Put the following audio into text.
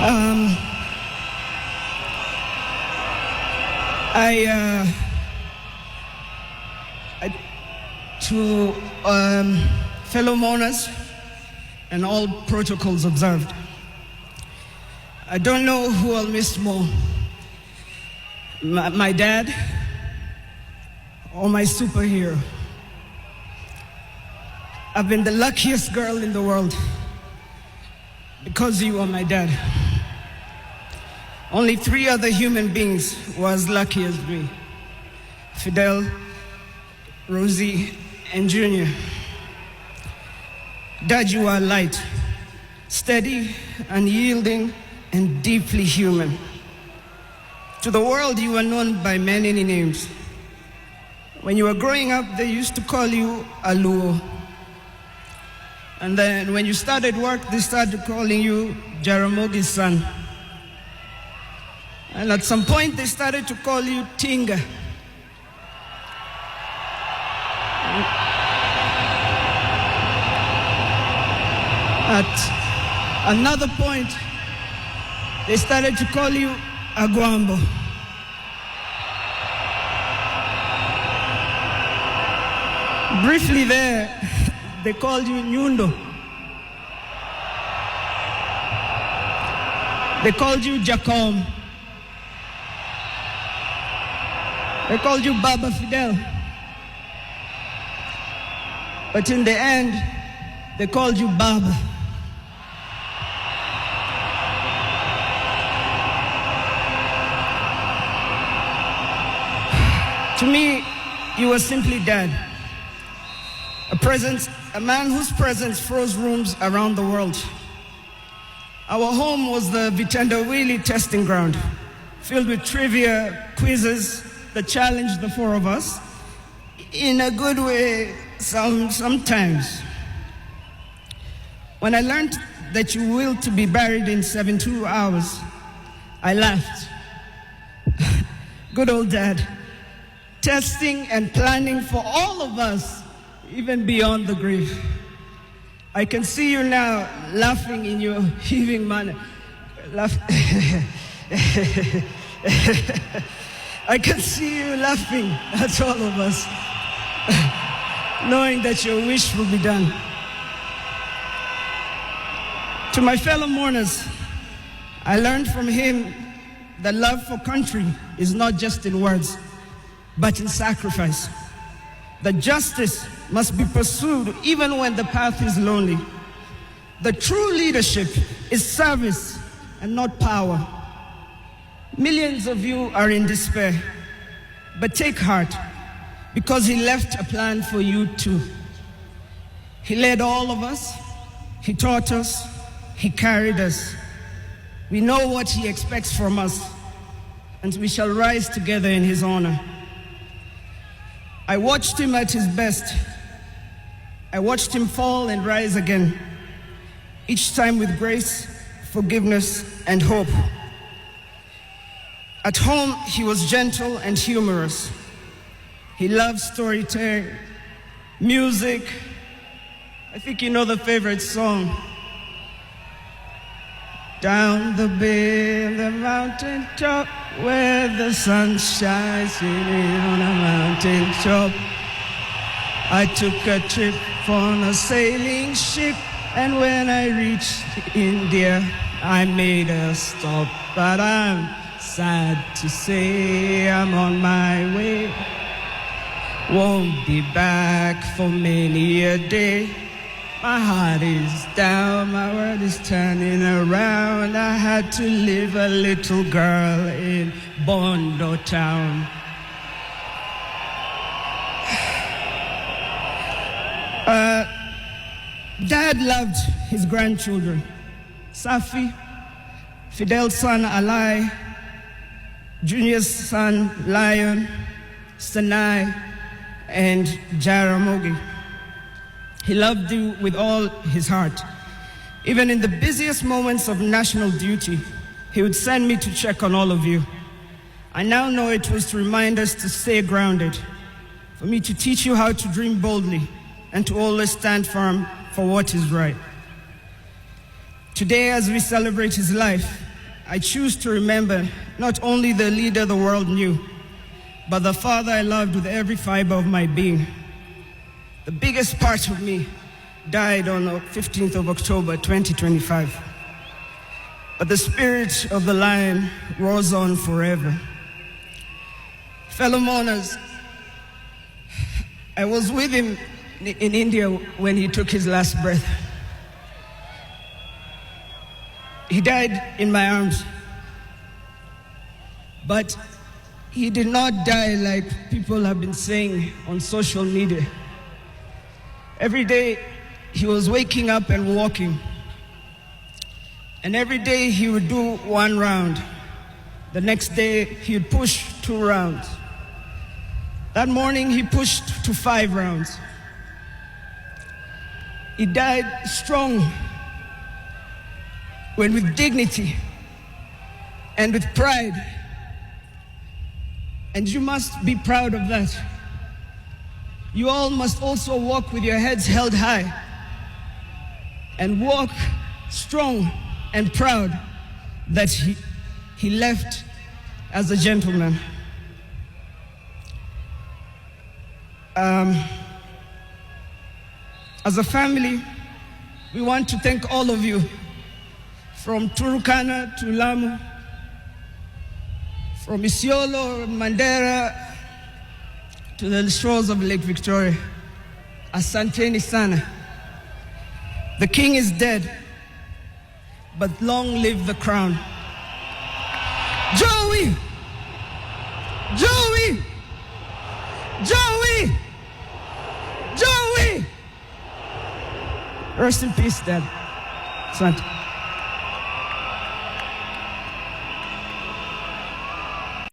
Um, to fellow mourners and all protocols observed, I don't know who I'll miss more, my dad or my superhero. I've been the luckiest girl in the world because you are my dad. Only 3 other human beings were as lucky as me: Fidel, Rosie, and Junior. Dad, you are light, steady, unyielding, and deeply human. To the world, you are known by many names. When you were growing up, they used to call you Aluo. And then when you started work, they started calling you Jaramogi's son. And at some point, they started to call you Tinga. At another point, they started to call you Aguambo. Briefly there, they called you Nyundo. They called you Jacom. They called you Baba Fidel. But in the end, they called you Baba. To me, you were simply Dad. A man whose presence froze rooms around the world. Our home was the Vitendawili testing ground, filled with trivia, quizzes that challenged the 4 of us, in a good way sometimes. When I learned that you willed to be buried in 72 hours, I laughed. Good old Dad, testing and planning for all of us, even beyond the grave. I can see you now laughing in your heaving manner. I can see you laughing at all of us, knowing that your wish will be done. To my fellow mourners, I learned from him that love for country is not just in words, but in sacrifice. That justice must be pursued even when the path is lonely. The true leadership is service and not power. Millions of you are in despair, but take heart, because he left a plan for you too. He led all of us, he taught us, he carried us. We know what he expects from us, and we shall rise together in his honor. I watched him at his best. I watched him fall and rise again, each time with grace, forgiveness, and hope. At home, he was gentle and humorous. He loved storytelling, music. I think you know the favorite song. Down the bay, the mountain top, where the sun shines on a mountain top. I took a trip on a sailing ship, and when I reached India, I made a stop. But I'm sad to say I'm on my way. Won't be back for many a day. My heart is down, my world is turning around. I had to leave a little girl in Bondo town. Dad loved his grandchildren. Safi, Fidel's son Alai, Junior's son Lion, Sanai, and Jaramogi. He loved you with all his heart. Even in the busiest moments of national duty, he would send me to check on all of you. I now know it was to remind us to stay grounded, for me to teach you how to dream boldly, and to always stand firm for what is right. Today, as we celebrate his life, I choose to remember not only the leader the world knew, but the father I loved with every fiber of my being. The biggest part of me died on the 15th of October, 2025. But the spirit of the lion roars on forever. Fellow mourners, I was with him in India when he took his last breath. He died in my arms. But he did not die like people have been saying on social media. Every day he was waking up and walking. And every day he would do 1 round. The next day he would push 2 rounds. That morning he pushed to 5 rounds. He died strong, when with dignity and with pride. And you must be proud of that. You all must also walk with your heads held high and walk strong and proud that he left as a gentleman. As a family, we want to thank all of you, from Turkana to Lamu, from Isiolo, Mandera, to the shores of Lake Victoria. Asanteni sana. The king is dead, but long live the crown. Joey! Joey! Joey! Joey! Rest in peace, Dad. Asante.